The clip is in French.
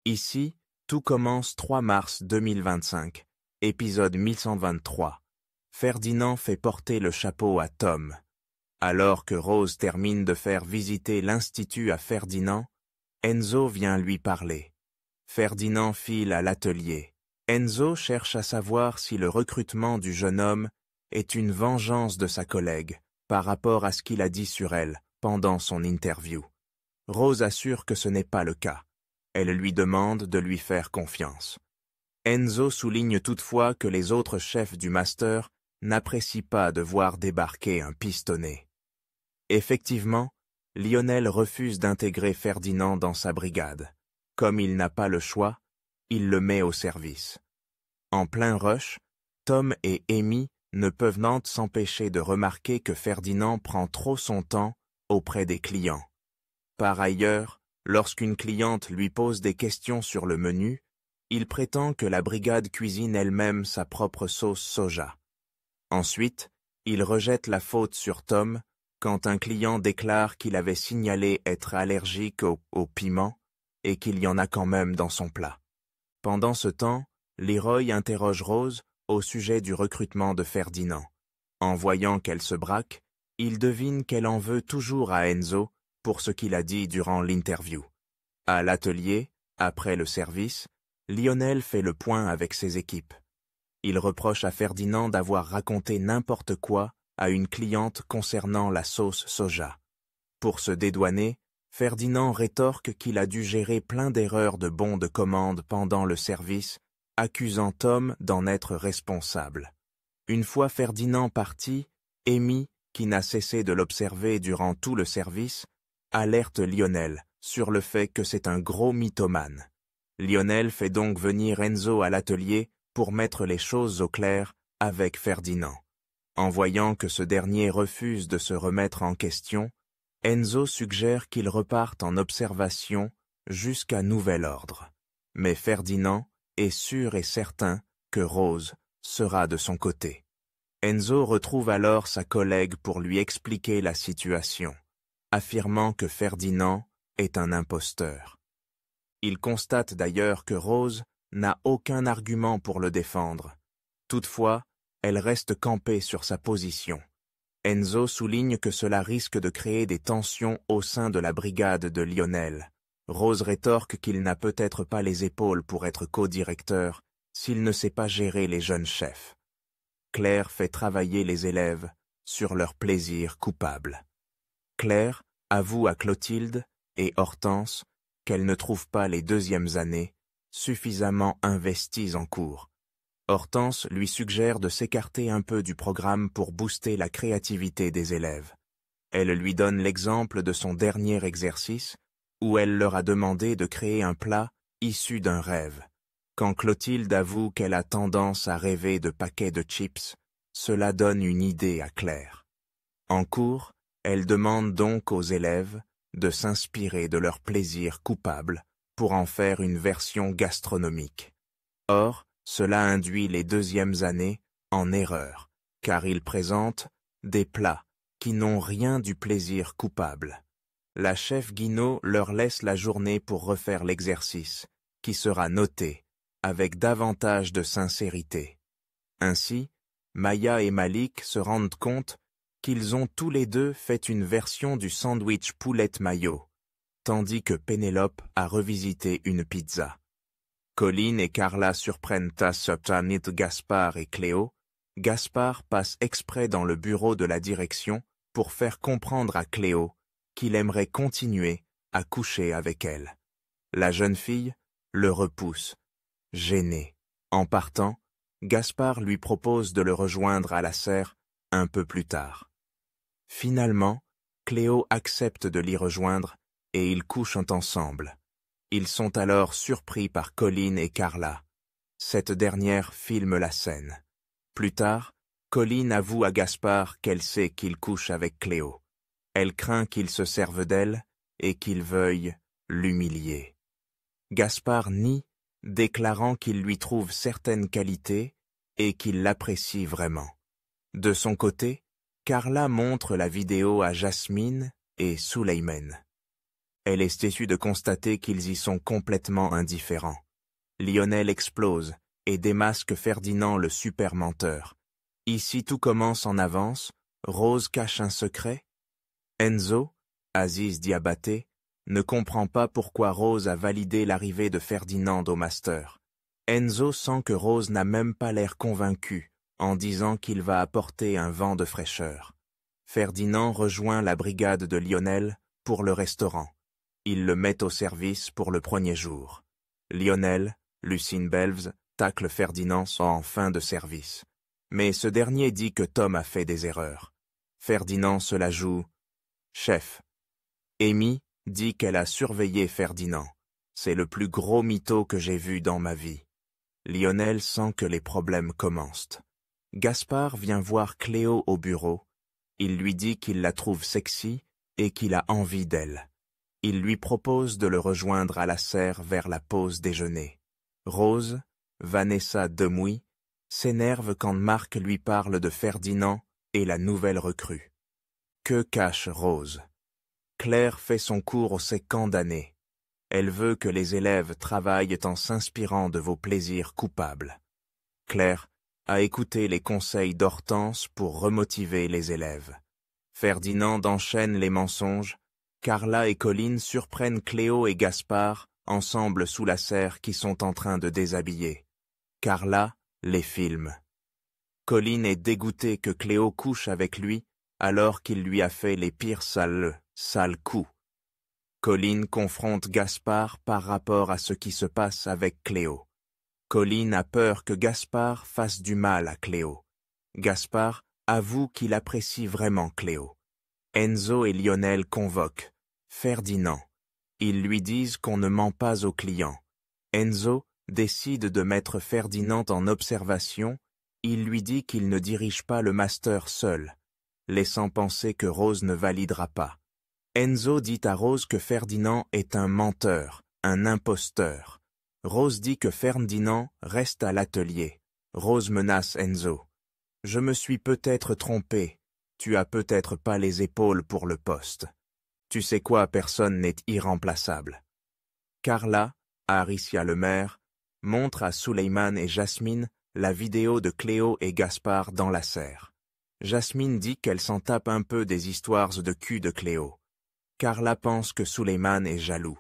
Ici, tout commence 3 mars 2025, épisode 1123. Ferdinand fait porter le chapeau à Tom. Alors que Rose termine de faire visiter l'institut à Ferdinand, Enzo vient lui parler. Ferdinand file à l'atelier. Enzo cherche à savoir si le recrutement du jeune homme est une vengeance de sa collègue par rapport à ce qu'il a dit sur elle pendant son interview. Rose assure que ce n'est pas le cas. Elle lui demande de lui faire confiance. Enzo souligne toutefois que les autres chefs du master n'apprécient pas de voir débarquer un pistonné. Effectivement, Lionel refuse d'intégrer Ferdinand dans sa brigade. Comme il n'a pas le choix, il le met au service. En plein rush, Tom et Amy ne peuvent s'empêcher de remarquer que Ferdinand prend trop son temps auprès des clients. Par ailleurs, lorsqu'une cliente lui pose des questions sur le menu, il prétend que la brigade cuisine elle-même sa propre sauce soja. Ensuite, il rejette la faute sur Tom quand un client déclare qu'il avait signalé être allergique au piment et qu'il y en a quand même dans son plat. Pendant ce temps, Leroy interroge Rose au sujet du recrutement de Ferdinand. En voyant qu'elle se braque, il devine qu'elle en veut toujours à Enzo pour ce qu'il a dit durant l'interview. À l'atelier, après le service, Lionel fait le point avec ses équipes. Il reproche à Ferdinand d'avoir raconté n'importe quoi à une cliente concernant la sauce soja. Pour se dédouaner, Ferdinand rétorque qu'il a dû gérer plein d'erreurs de bons de commande pendant le service, accusant Tom d'en être responsable. Une fois Ferdinand parti, Amy, qui n'a cessé de l'observer durant tout le service, alerte Lionel sur le fait que c'est un gros mythomane. Lionel fait donc venir Enzo à l'atelier pour mettre les choses au clair avec Ferdinand. En voyant que ce dernier refuse de se remettre en question, Enzo suggère qu'il reparte en observation jusqu'à nouvel ordre. Mais Ferdinand est sûr et certain que Rose sera de son côté. Enzo retrouve alors sa collègue pour lui expliquer la situation, affirmant que Ferdinand est un imposteur. Il constate d'ailleurs que Rose n'a aucun argument pour le défendre. Toutefois, elle reste campée sur sa position. Enzo souligne que cela risque de créer des tensions au sein de la brigade de Lionel. Rose rétorque qu'il n'a peut-être pas les épaules pour être co-directeur s'il ne sait pas gérer les jeunes chefs. Claire fait travailler les élèves sur leur plaisir coupable. Claire avoue à Clotilde et Hortense qu'elle ne trouve pas les deuxièmes années suffisamment investies en cours. Hortense lui suggère de s'écarter un peu du programme pour booster la créativité des élèves. Elle lui donne l'exemple de son dernier exercice où elle leur a demandé de créer un plat issu d'un rêve. Quand Clotilde avoue qu'elle a tendance à rêver de paquets de chips, cela donne une idée à Claire. En cours, elle demande donc aux élèves de s'inspirer de leur plaisir coupable pour en faire une version gastronomique. Or, cela induit les deuxièmes années en erreur, car ils présentent des plats qui n'ont rien du plaisir coupable. La chef Guinaud leur laisse la journée pour refaire l'exercice, qui sera noté avec davantage de sincérité. Ainsi, Maya et Malik se rendent compte qu'ils ont tous les deux fait une version du sandwich poulette mayo, tandis que Pénélope a revisité une pizza. Colline et Carla surprennent Tassotanit Gaspard et Cléo. Gaspard passe exprès dans le bureau de la direction pour faire comprendre à Cléo qu'il aimerait continuer à coucher avec elle. La jeune fille le repousse, gênée. En partant, Gaspard lui propose de le rejoindre à la serre un peu plus tard. Finalement, Cléo accepte de l'y rejoindre et ils couchent ensemble. Ils sont alors surpris par Colline et Carla. Cette dernière filme la scène. Plus tard, Colline avoue à Gaspard qu'elle sait qu'il couche avec Cléo. Elle craint qu'il se serve d'elle et qu'il veuille l'humilier. Gaspard nie, déclarant qu'il lui trouve certaines qualités et qu'il l'apprécie vraiment. De son côté, Carla montre la vidéo à Jasmine et Souleyman. Elle est déçue de constater qu'ils y sont complètement indifférents. Lionel explose et démasque Ferdinand le super menteur. Ici tout commence en avance, Rose cache un secret. Enzo, Aziz Diabaté, ne comprend pas pourquoi Rose a validé l'arrivée de Ferdinand au master. Enzo sent que Rose n'a même pas l'air convaincue, en disant qu'il va apporter un vent de fraîcheur. Ferdinand rejoint la brigade de Lionel pour le restaurant. Il le met au service pour le premier jour. Lionel, Lucine Belves, tacle Ferdinand en fin de service. Mais ce dernier dit que Tom a fait des erreurs. Ferdinand se la joue. Chef. Amy dit qu'elle a surveillé Ferdinand. C'est le plus gros mytho que j'ai vu dans ma vie. Lionel sent que les problèmes commencent. Gaspard vient voir Cléo au bureau. Il lui dit qu'il la trouve sexy et qu'il a envie d'elle. Il lui propose de le rejoindre à la serre vers la pause déjeuner. Rose, Vanessa Demouy, s'énerve quand Marc lui parle de Ferdinand et la nouvelle recrue. Que cache Rose? Claire fait son cours au séquent d'année. Elle veut que les élèves travaillent en s'inspirant de vos plaisirs coupables. Claire a écouté les conseils d'Hortense pour remotiver les élèves. Ferdinand enchaîne les mensonges. Carla et Colline surprennent Cléo et Gaspard, ensemble sous la serre qui sont en train de déshabiller. Carla les filme. Colline est dégoûtée que Cléo couche avec lui alors qu'il lui a fait les pires sales coups. Colline confronte Gaspard par rapport à ce qui se passe avec Cléo. Colline a peur que Gaspard fasse du mal à Cléo. Gaspard avoue qu'il apprécie vraiment Cléo. Enzo et Lionel convoquent Ferdinand. Ils lui disent qu'on ne ment pas aux clients. Enzo décide de mettre Ferdinand en observation. Il lui dit qu'il ne dirige pas le master seul, laissant penser que Rose ne validera pas. Enzo dit à Rose que Ferdinand est un menteur, un imposteur. Rose dit que Ferdinand reste à l'atelier. Rose menace Enzo. « Je me suis peut-être trompé. Tu as peut-être pas les épaules pour le poste. Tu sais quoi, personne n'est irremplaçable. » Carla, Aricia le maire, montre à Souleymane et Jasmine la vidéo de Cléo et Gaspard dans la serre. Jasmine dit qu'elle s'en tape un peu des histoires de cul de Cléo. Carla pense que Souleymane est jaloux.